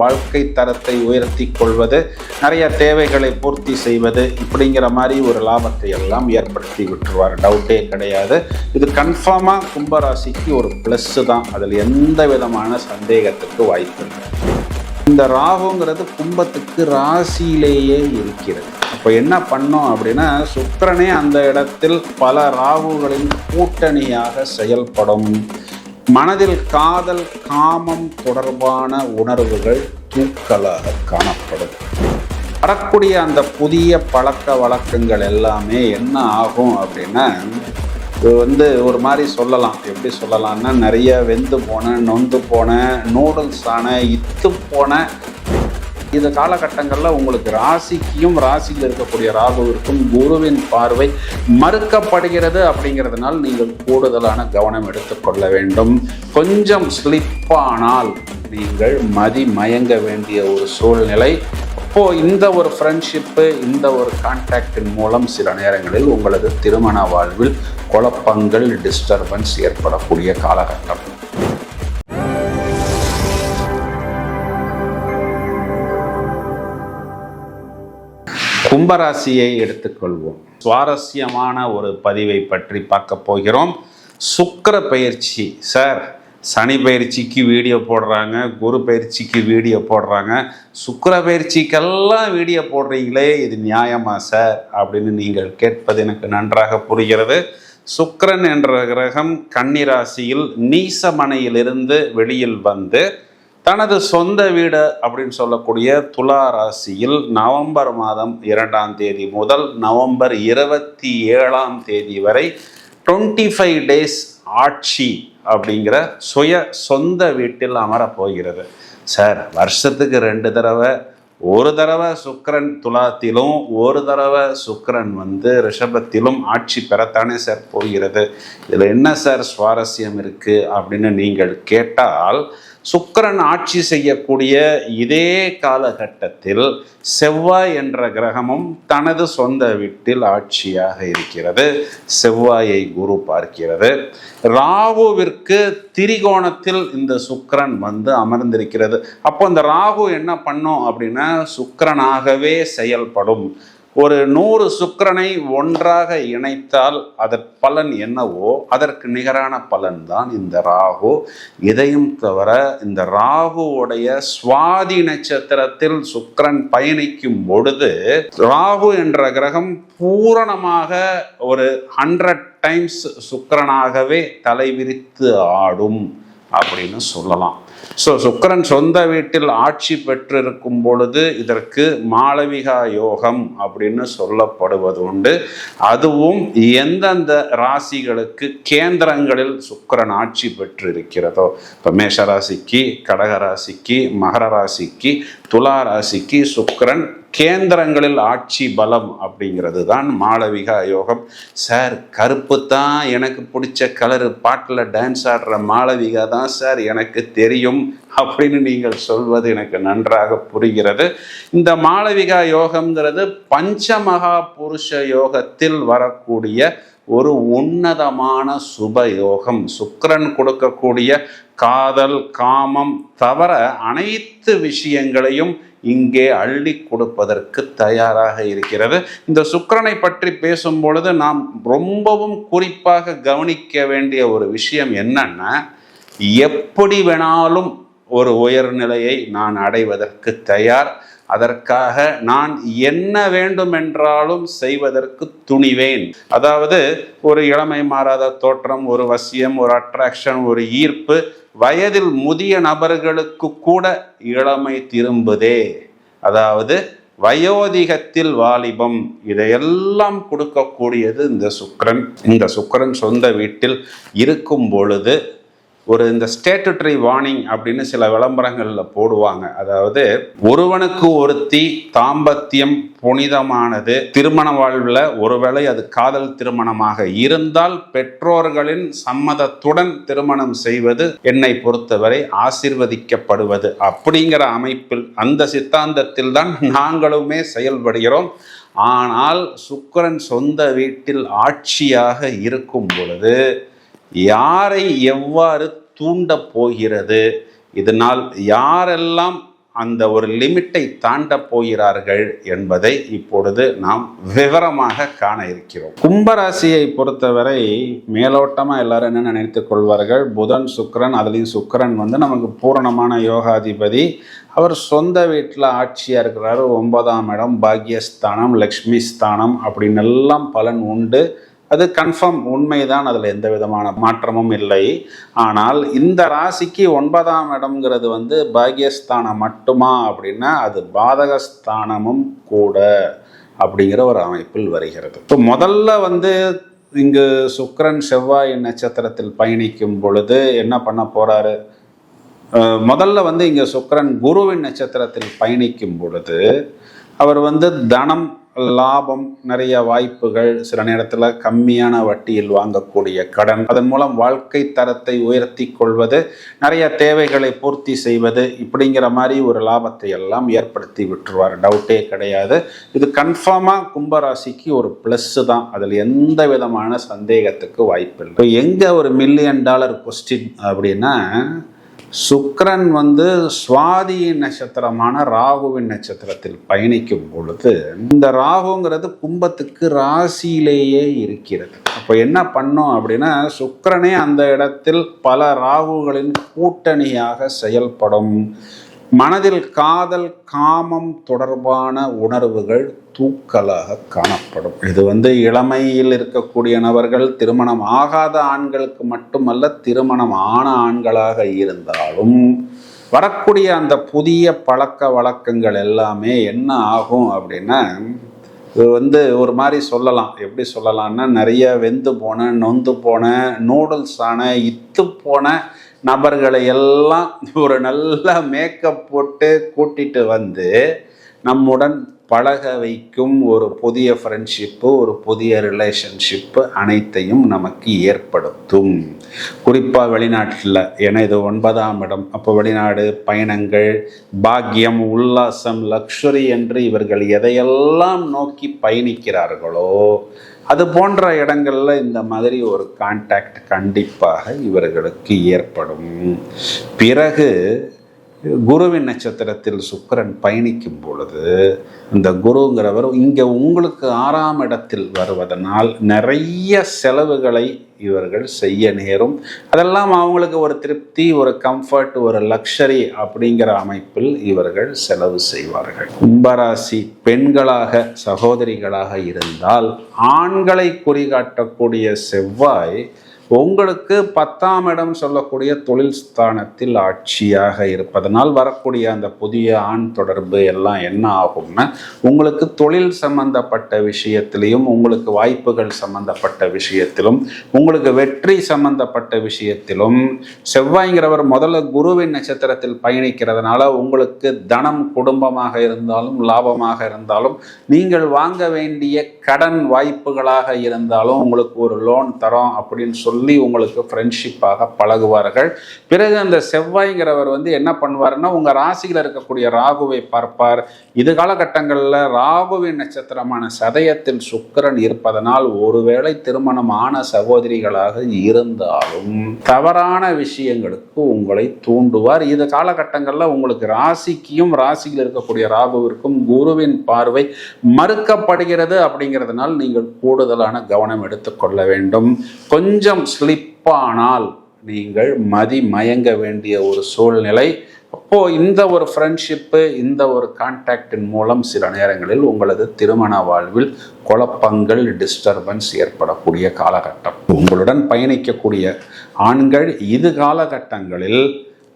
வாழ்க்கை தரத்தை உயர்த்தி கொள்வது, நிறைய தேவைகளை பூர்த்தி செய்வது, இப்படிங்கிற மாதிரி ஒரு லாபத்தை எல்லாம் ஏற்படுத்தி விட்டுருவார். டவுட்டே கிடையாது. இது கன்ஃபார்மாக கும்பராசிக்கு ஒரு ப்ளஸ்ஸு தான். அதில் எந்த விதமான சந்தேகத்துக்கு வாய்ப்பு இல்லை. இந்த ராகுங்கிறது கும்பத்துக்கு ராசியிலேயே இருக்கிறது. இப்போ என்ன பண்ணோம் அப்படின்னா, சுக்கிரனே அந்த இடத்தில் பல ராகுகளின் கூட்டணியாக செயல்படும். மனதில் காதல் காமம் தொடர்பான உணர்வுகள் தூக்கலாக காணப்படும். வரக்கூடிய அந்த புதிய பழக்க வழக்கங்கள் எல்லாமே என்ன ஆகும் அப்படின்னா, இது ஒரு மாதிரி சொல்லலாம். எப்படி சொல்லலாம்னா, நிறைய வெந்து போன, நொந்து போன, நூடுல்ஸ் ஆன, இத்து போன இந்த காலகட்டங்களில் உங்களுக்கு ராசிக்கும் ராசியில் இருக்கக்கூடிய ராகுவிற்கும் குருவின் பார்வை மறுக்கப்படுகிறது. அப்படிங்கிறதுனால் நீங்கள் கூடுதலான கவனம் எடுத்துக்கொள்ள வேண்டும். கொஞ்சம் ஸ்லிப்பானால் நீங்கள் மயங்க வேண்டிய ஒரு சூழ்நிலை. அப்போது இந்த ஒரு ஃப்ரெண்ட்ஷிப்பு, இந்த ஒரு கான்டாக்டின் மூலம் சில நேரங்களில் உங்களது திருமண வாழ்வில் குழப்பங்கள், டிஸ்டர்பன்ஸ் ஏற்படக்கூடிய காலகட்டம். கும்பராசியை எடுத்துக்கொள்வோம். சுவாரஸ்யமான ஒரு பதிவை பற்றி பார்க்க போகிறோம். சுக்கிர பயிற்சி. சார், சனி பயிற்சிக்கு வீடியோ போடுறாங்க, குரு பயிற்சிக்கு வீடியோ போடுறாங்க, சுக்கிர பயிற்சிக்கெல்லாம் வீடியோ போடுறீங்களே, இது நியாயமா சார் அப்படின்னு நீங்கள் கேட்பது எனக்கு நன்றாக புரிகிறது. சுக்கிரன் என்ற கிரகம் கன்னி ராசியில் நீசமனையிலிருந்து வெளியில் வந்து தனது சொந்த வீடு அப்படின்னு சொல்லக்கூடிய துலா ராசியில் நவம்பர் மாதம் 2ஆம் தேதி முதல் நவம்பர் 27ஆம் தேதி வரை 25 டேஸ் ஆட்சி அப்படிங்கிற சொந்த வீட்டில் அமரப்போகிறது. சார், வருஷத்துக்கு 2 தடவை, ஒரு தடவை சுக்கிரன் துலாத்திலும் ஒரு தடவை சுக்கிரன் ரிஷபத்திலும் ஆட்சி பெறத்தானே சார் போகிறது. இதில் என்ன சார் சுவாரஸ்யம் இருக்குது அப்படின்னு நீங்கள் கேட்டால், சுக்கிரன் ஆட்சி செய்யக்கூடிய இதே காலகட்டத்தில் செவ்வாய் என்ற கிரகமும் தனது சொந்த வீட்டில் ஆட்சியாக இருக்கிறது. செவ்வாயை குரு பார்க்கிறது. ராகுவிற்கு திரிகோணத்தில் இந்த சுக்கிரன் அமர்ந்திருக்கிறது. அப்போ இந்த ராகு என்ன பண்ணும் அப்படின்னா, சுக்கிரனாகவே செயல்படும். ஒரு 100 சுக்கிரனை ஒன்றாக இணைத்தால் அதற்கு பலன் என்னவோ அதற்கு நிகரான பலன் தான் இந்த ராகு. இதையும் தவிர இந்த ராகுவுடைய சுவாதி நட்சத்திரத்தில் சுக்கிரன் பயணிக்கும் பொழுது ராகு என்ற கிரகம் பூரணமாக ஒரு 100 டைம்ஸ் சுக்கிரனாகவே தலைவிரித்து ஆடும் அப்படின்னு சொல்லலாம். சுக்கிரன் சொந்த வீட்டில் ஆட்சி பெற்றிருக்கும் பொழுது இதற்கு மாளவிகா யோகம் அப்படின்னு சொல்லப்படுவது உண்டு. அதுவும் எந்தெந்த ராசிகளுக்கு கேந்திரங்களில் சுக்கிரன் ஆட்சி பெற்றிருக்கிறதோ, இப்போ மேஷராசிக்கு, கடகராசிக்கு, மகர ராசிக்கு, துலா ராசிக்கு சுக்கிரன் கேந்திரங்களில் ஆட்சி பலம் அப்படிங்கிறது தான் மாளவிகா யோகம். சார், கருப்பு தான் எனக்கு பிடிச்ச கலரு, பாட்டில் டான்ஸ் ஆடுற மாளவிகா தான் சார் எனக்கு தெரியும் அப்படின்னு நீங்கள் சொல்வது எனக்கு நன்றாக புரிகிறது. இந்த மாளவிகா யோகம்ங்கிறது பஞ்சமகா புருஷ யோகத்தில் வரக்கூடிய ஒரு உன்னதமான சுப யோகம். சுக்கிரன் கொடுக்கக்கூடிய காதல், காமம் தவிர அனைத்து விஷயங்களையும் இங்கே அள்ளி கொடுப்பதற்கு தயாராக இருக்கிறது. இந்த சுக்கிரனை பற்றி பேசும் பொழுது நாம் ரொம்பவும் குறிப்பாக கவனிக்க வேண்டிய ஒரு விஷயம் என்னன்னா, எப்படி வேணாலும் ஒரு உயர்நிலையை நான் அடைவதற்கு தயார். அதற்காக நான் என்ன வேண்டுமென்றாலும் செய்வதற்கு துணிவேன். அதாவது ஒரு இளமை மாறாத தோற்றம், ஒரு வசியம், ஒரு அட்ராக்ஷன், ஒரு ஈர்ப்பு, வயதில் முதிய நபர்களுக்கு கூட இளமை திரும்புதே. அதாவது வயோதிகத்தில் வாலிபம், இதையெல்லாம் கொடுக்கக்கூடியது இந்த சுக்கிரன். இந்த சுக்கிரன் சொந்த வீட்டில் இருக்கும் பொழுது இந்த ஸ்டேட்டுட்டரி வார்னிங் அப்படின்னு சில விளம்பரங்களில் போடுவாங்க. அதாவது ஒருவனுக்கு ஒருத்தி தாம்பத்தியம் புனிதமானது. திருமண வாழ்வில் ஒருவேளை அது காதல் திருமணமாக இருந்தால் பெற்றோர்களின் சம்மதத்துடன் திருமணம் செய்வது என்னை பொறுத்தவரை ஆசீர்வதிக்கப்படுவது அப்படிங்கிற அமைப்பில், அந்த சித்தாந்தத்தில் தான் நாங்களுமே செயல்படுகிறோம். ஆனால் சுக்கிரன் சொந்த வீட்டில் ஆட்சியாக இருக்கும் பொழுது யாரை எவ்வாறு தூண்ட போகிறது, இதனால் யாரெல்லாம் அந்த ஒரு லிமிட்டை தாண்ட போகிறார்கள் என்பதை இப்பொழுது நாம் விவரமாக காண இருக்கிறோம். கும்பராசியை பொறுத்தவரை மேலோட்டமாக எல்லாரும் என்ன நினைத்துக் கொள்வார்கள், புதன் சுக்கிரன், அதுலேயும் சுக்கிரன் நமக்கு பூரணமான யோகாதிபதி. அவர் சொந்த வீட்டில் ஆட்சியாக இருக்கிறாரு, 9ஆம் இடம், பாக்யஸ்தானம், லக்ஷ்மி ஸ்தானம் அப்படின்னு எல்லாம் பலன் உண்டு. அது கன்ஃபார்ம் உண்மைதான், அதில் எந்த விதமான மாற்றமும் இல்லை. ஆனால் இந்த ராசிக்கு 9ஆம் இடம்ங்கிறது பாக்யஸ்தானம் மட்டுமா அப்படின்னா அது பாதகஸ்தானமும் கூட அப்படிங்கிற ஒரு அமைப்பில் வருகிறது. இப்போ முதல்ல இங்கு சுக்கிரன் செவ்வாய் நட்சத்திரத்தில் பயணிக்கும் பொழுது என்ன பண்ண போறாரு, முதல்ல இங்கே சுக்கிரன் குருவின் நட்சத்திரத்தில் பயணிக்கும் பொழுது அவர் தனம், லாபம், நிறைய வாய்ப்புகள், சில நேரத்தில் கம்மியான வட்டியில் வாங்கக்கூடிய கடன், அதன் மூலம் வாழ்க்கை தரத்தை உயர்த்தி கொள்வது, நிறைய தேவைகளை பூர்த்தி செய்வது, இப்படிங்கிற மாதிரி ஒரு லாபத்தை எல்லாம் ஏற்படுத்தி விட்டுருவார். டவுட்டே கிடையாது. இது கன்ஃபார்மாக கும்பராசிக்கு ஒரு ப்ளஸ் தான், அதில் எந்த விதமான சந்தேகத்துக்கு வாய்ப்பு இல்லை. எங்கே ஒரு $1 மில்லியன் கொஸ்டின் அப்படின்னா, சுக்கிரன் சுவாதியின் நட்சத்திரமான ராகுவின் நட்சத்திரத்தில் பயணிக்கும் பொழுது இந்த ராகுங்கிறது கும்பத்துக்கு ராசியிலேயே இருக்கிறது. அப்போ என்ன பண்ணோம் அப்படின்னா, சுக்கிரனே அந்த இடத்தில் பல ராகுகளின் கூட்டணியாக செயல்படும். மனதில் காதல், காமம் தொடர்பான உணர்வுகள் தூக்கலாக காணப்படும். இது இளமையில் இருக்கக்கூடிய நபர்கள், திருமணம் ஆகாத ஆண்களுக்கு மட்டுமல்ல, திருமணம் ஆன ஆண்களாக இருந்தாலும் வரக்கூடிய அந்த புதிய பழக்க வழக்கங்கள் எல்லாமே என்ன ஆகும் அப்படின்னா, இது ஒரு மாதிரி சொல்லலாம். எப்படி சொல்லலாம்னா, நிறைய வெந்து போன, நொந்து போன, நூடுல்ஸ் ஆன, இத்து போன நபர்களை எல்லாம் ஒரு நல்ல மேக்கப் போட்டு கூட்டிட்டு நம்முடன் பழக வைக்கும் ஒரு புதிய ஃப்ரெண்ட்ஷிப்பு, ஒரு புதிய ரிலேஷன்ஷிப்பு அனைத்தையும் நமக்கு ஏற்படுத்தும். குறிப்பாக வெளிநாட்டில், ஏன்னா இது 9ஆம் இடம். அப்போ வெளிநாடு பயணங்கள், பாக்கியம், உல்லாசம், லக்ஸுரி என்று இவர்கள் எதையெல்லாம் நோக்கி பயணிக்கிறார்களோ அது போன்ற இடங்களில் இந்த மாதிரி ஒரு கான்டாக்ட் கண்டிப்பாக இவர்களுக்கு ஏற்படும். பிறகு குருவின் நட்சத்திரத்தில் சுக்கிரன் பயணிக்கும் பொழுது இந்த குருங்கிறவர் இங்கே உங்களுக்கு 6ஆம் இடத்தில் வருவதனால் நிறைய செலவுகளை இவர்கள் செய்ய நேரும். அதெல்லாம் அவங்களுக்கு ஒரு திருப்தி, ஒரு கம்ஃபர்ட், ஒரு லக்ஸரி அப்படிங்கிற அமைப்பில் இவர்கள் செலவு செய்வார்கள். கும்பராசி பெண்களாக, சகோதரிகளாக இருந்தால் ஆண்களை குறிகாட்டக்கூடிய செவ்வாய் உங்களுக்கு 10ஆம் இடம் சொல்லக்கூடிய தொழில் ஸ்தானத்தில் ஆட்சியாக இருப்பதனால் வரக்கூடிய அந்த புதிய ஆண் தொடர்பு எல்லாம் என்ன ஆகும்னா, உங்களுக்கு தொழில் சம்பந்தப்பட்ட விஷயத்திலையும், உங்களுக்கு வாய்ப்புகள் சம்பந்தப்பட்ட விஷயத்திலும், உங்களுக்கு வெற்றி சம்பந்தப்பட்ட விஷயத்திலும் செவ்வாய்ங்கிறவர் முதல்ல குருவின் நட்சத்திரத்தில் பயணிக்கிறதுனால உங்களுக்கு தனம், குடும்பமாக இருந்தாலும், லாபமாக இருந்தாலும், நீங்கள் வாங்க வேண்டிய கடன் வாய்ப்புகளாக இருந்தாலும், உங்களுக்கு ஒரு லோன் தரோம் அப்படின்னு சொல்லி உங்களுக்கு ஃப்ரெண்ட்ஷிப்பாக பழகுவார்கள். பிறகு அந்த செவ்வாய்ங்கிறவர் என்ன பண்ணுவாருன்னா, உங்க ராசியில் இருக்கக்கூடிய ராகுவை பார்ப்பார். இது காலகட்டங்களில் ராகுவின் நட்சத்திரமான சதயத்தில் சுக்கிரன் இருப்பதனால் ஒருவேளை திருமணம் ஆன சகோதரிகளாக இருந்தாலும் தவறான விஷயங்களுக்கு உங்களை தூண்டுவார். இது காலகட்டங்களில் உங்களுக்கு ராசிக்கும் ராசியில் இருக்கக்கூடிய ராகுவிற்கும் குருவின் பார்வை மறுக்கப்படுகிறது. அப்படிங்கிறதுனால் நீங்கள் கூடுதலான கவனம் எடுத்துக்கொள்ள வேண்டும். கொஞ்சம் ஸ்லிப்பானால் நீங்கள் மயங்க வேண்டிய ஒரு சூழ்நிலை. அப்போ இந்த ஒரு ஃப்ரெண்ட்ஷிப்பு, இந்த ஒரு கான்டாக்டின் மூலம் சில நேரங்களில் உங்களது திருமண வாழ்வில் குழப்பங்கள், டிஸ்டர்பன்ஸ் ஏற்படக்கூடிய காலகட்டம். உங்களுடன் பயணிக்கக்கூடிய ஆண்கள் இது காலகட்டங்களில்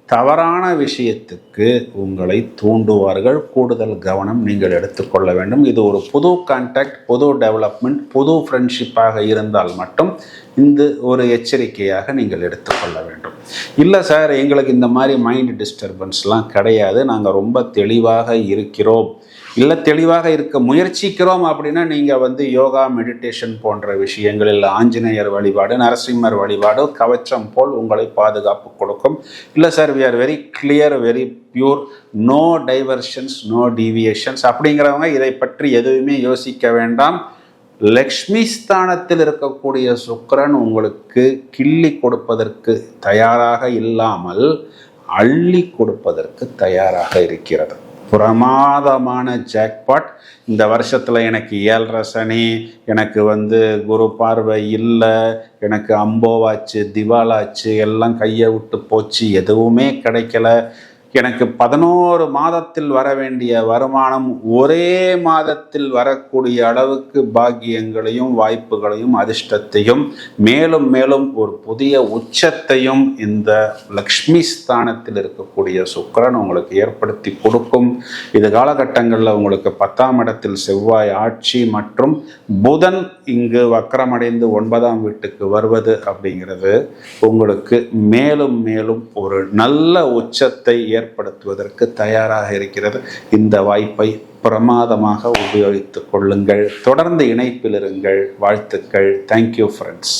தவறான விஷயத்துக்கு உங்களை தூண்டுவார்கள். கூடுதல் கவனம் நீங்கள் எடுத்துக்கொள்ள வேண்டும். இது ஒரு புது கான்டாக்ட், புது டெவலப்மெண்ட், புது ஃப்ரெண்ட்ஷிப்பாக இருந்தால் மட்டும் இந்த ஒரு எச்சரிக்கையாக நீங்கள் எடுத்துக்கொள்ள வேண்டும். இல்லை சார், எங்களுக்கு இந்த மாதிரி மைண்ட் டிஸ்டர்பன்ஸ்லாம் கிடையாது, நாங்கள் ரொம்ப தெளிவாக இருக்கிறோம், இல்லை தெளிவாக இருக்க முயற்சிக்கிறோம் அப்படின்னா நீங்கள் யோகா, மெடிடேஷன் போன்ற விஷயங்களில் ஆஞ்சநேயர் வழிபாடு, நரசிம்மர் வழிபாடு கவச்சம் போல் உங்களை பாதுகாப்பு கொடுக்கும். இல்லை sir, we are very clear, very pure, no diversions, no deviations அப்படிங்கிறவங்க இதை பற்றி எதுவுமே யோசிக்க வேண்டாம். லக்ஷ்மி ஸ்தானத்தில் இருக்கக்கூடிய சுக்கிரன் உங்களுக்கு கிள்ளி கொடுப்பதற்கு தயாராக இல்லாமல் அள்ளி கொடுப்பதற்கு தயாராக இருக்கிறது. பிரமாதமான ஜாக்பாட். இந்த வருஷத்தில் எனக்கு 7.5 சனி, எனக்கு குரு பார்வை இல்லை, எனக்கு அம்போவாச்சு, திவாலாச்சு, எல்லாம் கையை விட்டு போச்சு, எதுவுமே கிடைக்கல, எனக்கு 11 மாதத்தில் வர வேண்டிய வருமானம் ஒரே மாதத்தில் வரக்கூடிய அளவுக்கு பாக்கியங்களையும் வாய்ப்புகளையும் அதிர்ஷ்டத்தையும் மேலும் மேலும் ஒரு புதிய உச்சத்தையும் இந்த லக்ஷ்மி ஸ்தானத்தில் இருக்கக்கூடிய சுக்கிரன் உங்களுக்கு ஏற்படுத்தி கொடுக்கும். இது காலகட்டங்களில் உங்களுக்கு 10ஆம் இடத்தில் செவ்வாய் ஆட்சி மற்றும் புதன் இங்கு வக்கரமடைந்து 9ஆம் வீட்டுக்கு வருவது அப்படிங்கிறது உங்களுக்கு மேலும் மேலும் ஒரு நல்ல உச்சத்தை ஏற்படுத்துவதற்கு தயாராக இருக்கிறது. இந்த வாய்ப்பை பிரமாதமாக உபயோகித்துக் கொள்ளுங்கள். தொடர்ந்து இணைப்பில் இருங்கள். வாழ்த்துக்கள். Thank you friends.